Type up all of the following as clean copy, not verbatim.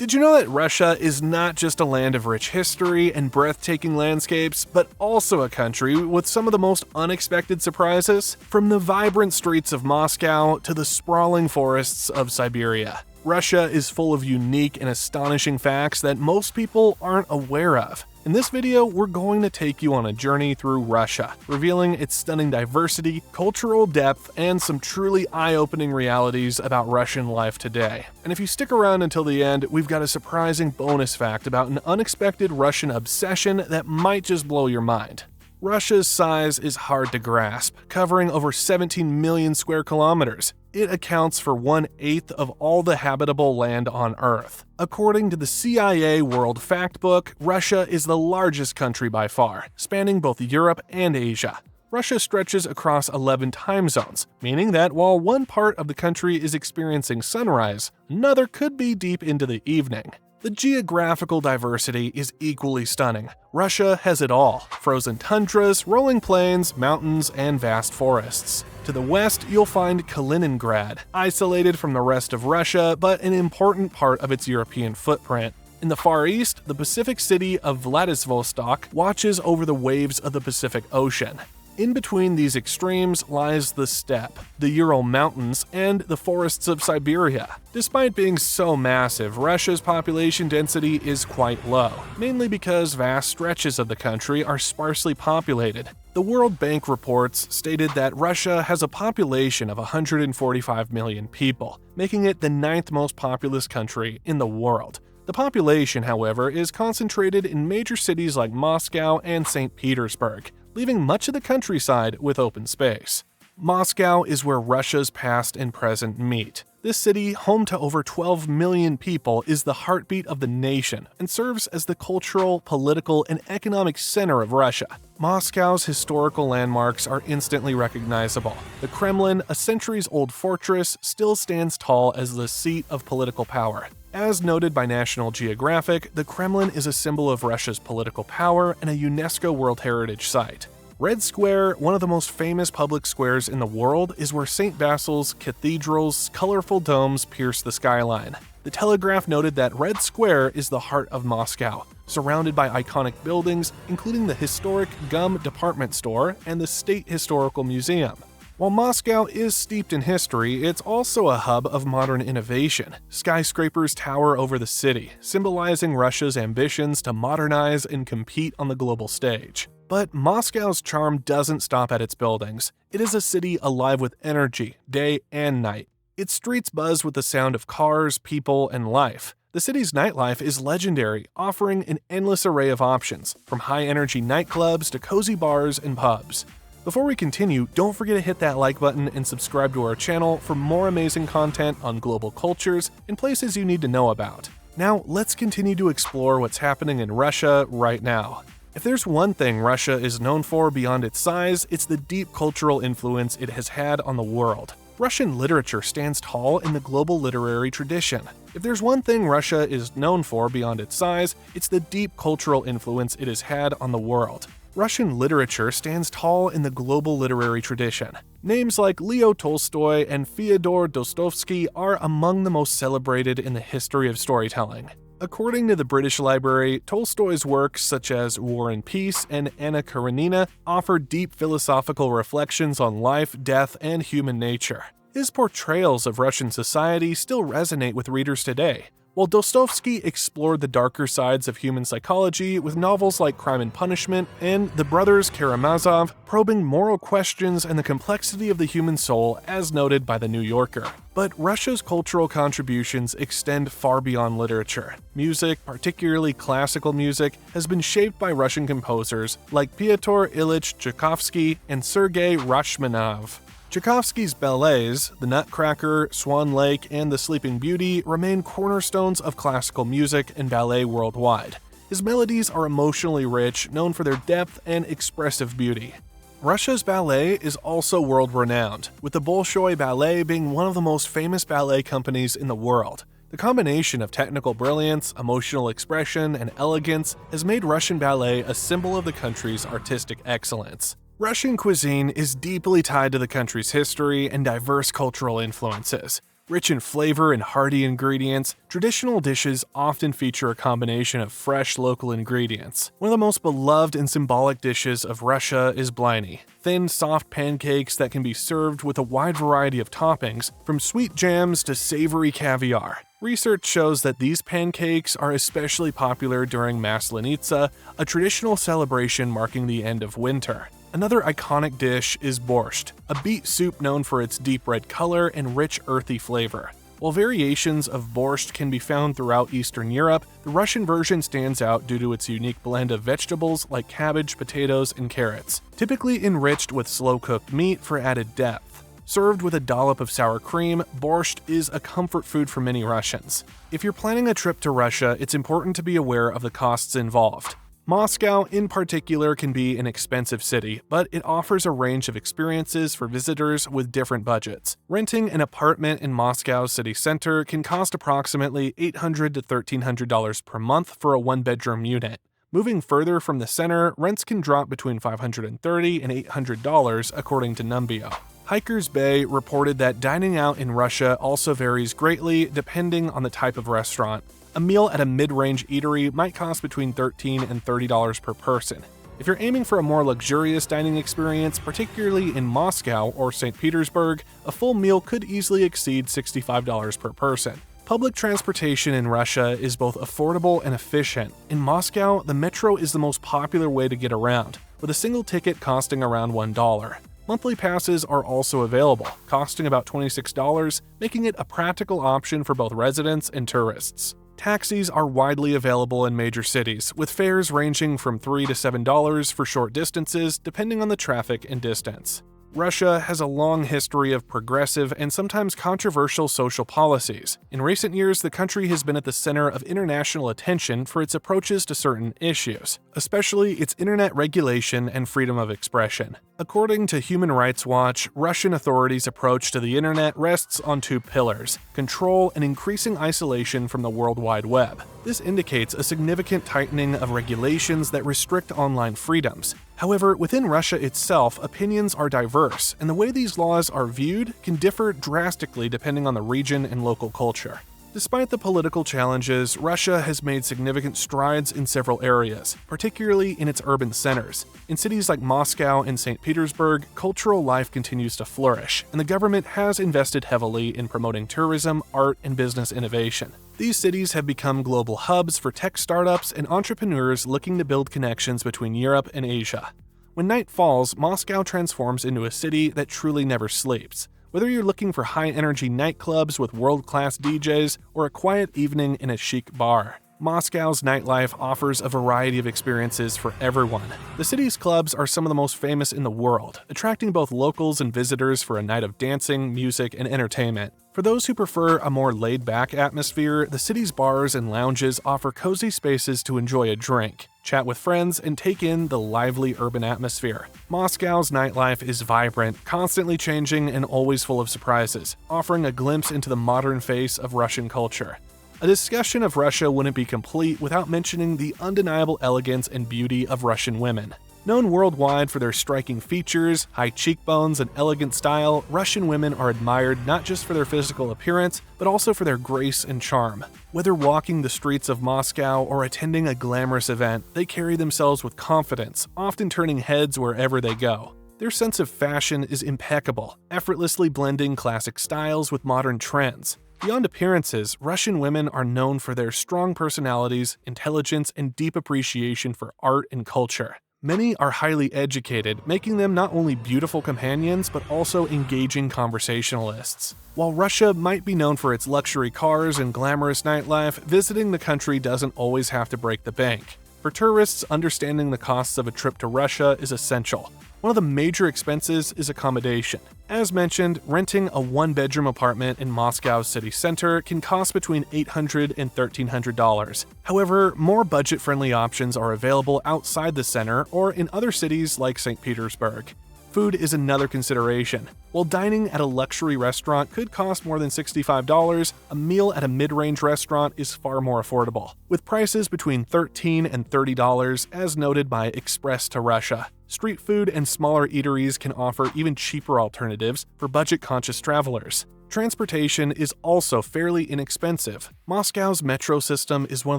Did you know that Russia is not just a land of rich history and breathtaking landscapes, but also a country with some of the most unexpected surprises? From the vibrant streets of Moscow to the sprawling forests of Siberia, Russia is full of unique and astonishing facts that most people aren't aware of. In this video, we're going to take you on a journey through Russia, revealing its stunning diversity, cultural depth, and some truly eye-opening realities about Russian life today. And if you stick around until the end, we've got a surprising bonus fact about an unexpected Russian obsession that might just blow your mind. Russia's size is hard to grasp, covering over 17 million square kilometers. It accounts for 1/8 of all the habitable land on Earth. According to the CIA World Factbook, Russia is the largest country by far, spanning both Europe and Asia. Russia stretches across 11 time zones, meaning that while one part of the country is experiencing sunrise, another could be deep into the evening. The geographical diversity is equally stunning. Russia has it all: frozen tundras, rolling plains, mountains, and vast forests. To the west, you'll find Kaliningrad, isolated from the rest of Russia, but an important part of its European footprint. In the Far East, the Pacific city of Vladivostok watches over the waves of the Pacific Ocean. In between these extremes lies the steppe, the Ural Mountains, and the forests of Siberia. Despite being so massive, Russia's population density is quite low, mainly because vast stretches of the country are sparsely populated. The World Bank reports stated that Russia has a population of 145 million people, making it the 9th most populous country in the world. The population, however, is concentrated in major cities like Moscow and St. Petersburg, leaving much of the countryside with open space. Moscow is where Russia's past and present meet. This city, home to over 12 million people, is the heartbeat of the nation and serves as the cultural, political, and economic center of Russia. Moscow's historical landmarks are instantly recognizable. The Kremlin, a centuries-old fortress, still stands tall as the seat of political power. As noted by National Geographic, the Kremlin is a symbol of Russia's political power and a UNESCO World Heritage Site. Red Square, one of the most famous public squares in the world, is where St. Basil's Cathedral's colorful domes pierce the skyline. The Telegraph noted that Red Square is the heart of Moscow, surrounded by iconic buildings, including the historic Gum department store and the State Historical Museum. While Moscow is steeped in history, it's also a hub of modern innovation. Skyscrapers tower over the city, symbolizing Russia's ambitions to modernize and compete on the global stage. But Moscow's charm doesn't stop at its buildings. It is a city alive with energy, day and night. Its streets buzz with the sound of cars, people, and life. The city's nightlife is legendary, offering an endless array of options, from high-energy nightclubs to cozy bars and pubs. Before we continue, don't forget to hit that like button and subscribe to our channel for more amazing content on global cultures and places you need to know about. Now, let's continue to explore what's happening in Russia right now. If there's one thing Russia is known for beyond its size, it's the deep cultural influence it has had on the world. Russian literature stands tall in the global literary tradition. If there's one thing Russia is known for beyond its size, it's the deep cultural influence it has had on the world. Russian literature stands tall in the global literary tradition. Names like Leo Tolstoy and Fyodor Dostoevsky are among the most celebrated in the history of storytelling. According to the British Library, Tolstoy's works such as War and Peace and Anna Karenina offer deep philosophical reflections on life, death, and human nature. His portrayals of Russian society still resonate with readers today, while Dostoevsky explored the darker sides of human psychology with novels like Crime and Punishment and The Brothers Karamazov, probing moral questions and the complexity of the human soul as noted by The New Yorker. But Russia's cultural contributions extend far beyond literature. Music, particularly classical music, has been shaped by Russian composers like Pyotr Ilyich Tchaikovsky and Sergei Rachmaninoff. Tchaikovsky's ballets, The Nutcracker, Swan Lake, and The Sleeping Beauty remain cornerstones of classical music and ballet worldwide. His melodies are emotionally rich, known for their depth and expressive beauty. Russia's ballet is also world-renowned, with the Bolshoi Ballet being one of the most famous ballet companies in the world. The combination of technical brilliance, emotional expression, and elegance has made Russian ballet a symbol of the country's artistic excellence. Russian cuisine is deeply tied to the country's history and diverse cultural influences. Rich in flavor and hearty ingredients, traditional dishes often feature a combination of fresh local ingredients. One of the most beloved and symbolic dishes of Russia is blini, thin, soft pancakes that can be served with a wide variety of toppings, from sweet jams to savory caviar. Research shows that these pancakes are especially popular during Maslenitsa, a traditional celebration marking the end of winter. Another iconic dish is borscht, a beet soup known for its deep red color and rich earthy flavor. While variations of borscht can be found throughout Eastern Europe, the Russian version stands out due to its unique blend of vegetables like cabbage, potatoes, and carrots, typically enriched with slow-cooked meat for added depth. Served with a dollop of sour cream, borscht is a comfort food for many Russians. If you're planning a trip to Russia, it's important to be aware of the costs involved. Moscow, in particular, can be an expensive city, but it offers a range of experiences for visitors with different budgets. Renting an apartment in Moscow city center can cost approximately $800 to $1,300 per month for a one-bedroom unit. Moving further from the center, rents can drop between $530 and $800 according to Numbeo. Hikers Bay reported that dining out in Russia also varies greatly depending on the type of restaurant. A meal at a mid-range eatery might cost between $13 and $30 per person. If you're aiming for a more luxurious dining experience, particularly in Moscow or St. Petersburg, a full meal could easily exceed $65 per person. Public transportation in Russia is both affordable and efficient. In Moscow, the metro is the most popular way to get around, with a single ticket costing around $1. Monthly passes are also available, costing about $26, making it a practical option for both residents and tourists. Taxis are widely available in major cities, with fares ranging from $3 to $7 for short distances, depending on the traffic and distance. Russia has a long history of progressive and sometimes controversial social policies. In recent years, the country has been at the center of international attention for its approaches to certain issues, especially its internet regulation and freedom of expression. According to Human Rights Watch, Russian authorities' approach to the internet rests on two pillars: control and increasing isolation from the World Wide Web. This indicates a significant tightening of regulations that restrict online freedoms. However, within Russia itself, opinions are diverse, and the way these laws are viewed can differ drastically depending on the region and local culture. Despite the political challenges, Russia has made significant strides in several areas, particularly in its urban centers. In cities like Moscow and St. Petersburg, cultural life continues to flourish, and the government has invested heavily in promoting tourism, art, and business innovation. These cities have become global hubs for tech startups and entrepreneurs looking to build connections between Europe and Asia. When night falls, Moscow transforms into a city that truly never sleeps. Whether you're looking for high-energy nightclubs with world-class DJs or a quiet evening in a chic bar, Moscow's nightlife offers a variety of experiences for everyone. The city's clubs are some of the most famous in the world, attracting both locals and visitors for a night of dancing, music, and entertainment. For those who prefer a more laid-back atmosphere, the city's bars and lounges offer cozy spaces to enjoy a drink, chat with friends, and take in the lively urban atmosphere. Moscow's nightlife is vibrant, constantly changing, and always full of surprises, offering a glimpse into the modern face of Russian culture. A discussion of Russia wouldn't be complete without mentioning the undeniable elegance and beauty of Russian women. Known worldwide for their striking features, high cheekbones, and elegant style, Russian women are admired not just for their physical appearance, but also for their grace and charm. Whether walking the streets of Moscow or attending a glamorous event, they carry themselves with confidence, often turning heads wherever they go. Their sense of fashion is impeccable, effortlessly blending classic styles with modern trends. Beyond appearances, Russian women are known for their strong personalities, intelligence, and deep appreciation for art and culture. Many are highly educated, making them not only beautiful companions, but also engaging conversationalists. While Russia might be known for its luxury cars and glamorous nightlife, visiting the country doesn't always have to break the bank. For tourists, understanding the costs of a trip to Russia is essential. One of the major expenses is accommodation. As mentioned, renting a one-bedroom apartment in Moscow's city center can cost between $800 and $1,300. However, more budget-friendly options are available outside the center or in other cities like St. Petersburg. Food is another consideration. While dining at a luxury restaurant could cost more than $65, a meal at a mid-range restaurant is far more affordable, with prices between $13 and $30 as noted by Express to Russia. Street food and smaller eateries can offer even cheaper alternatives for budget-conscious travelers. Transportation is also fairly inexpensive. Moscow's metro system is one of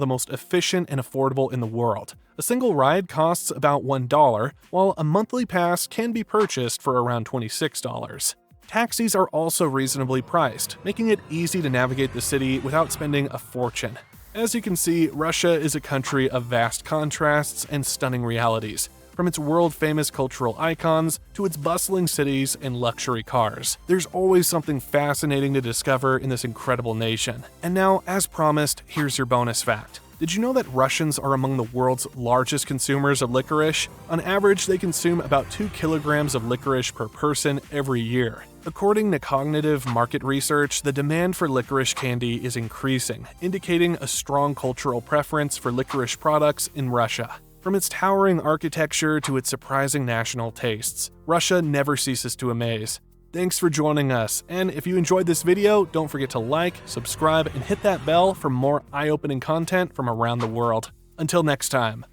the most efficient and affordable in the world. A single ride costs about $1, while a monthly pass can be purchased for around $26. Taxis are also reasonably priced, making it easy to navigate the city without spending a fortune. As you can see, Russia is a country of vast contrasts and stunning realities, from its world-famous cultural icons to its bustling cities and luxury cars. There's always something fascinating to discover in this incredible nation. And now, as promised, here's your bonus fact. Did you know that Russians are among the world's largest consumers of licorice? On average, they consume about 2 kilograms of licorice per person every year. According to Cognitive Market Research, the demand for licorice candy is increasing, indicating a strong cultural preference for licorice products in Russia. From its towering architecture to its surprising national tastes, Russia never ceases to amaze. Thanks for joining us, and if you enjoyed this video, don't forget to like, subscribe, and hit that bell for more eye-opening content from around the world. Until next time.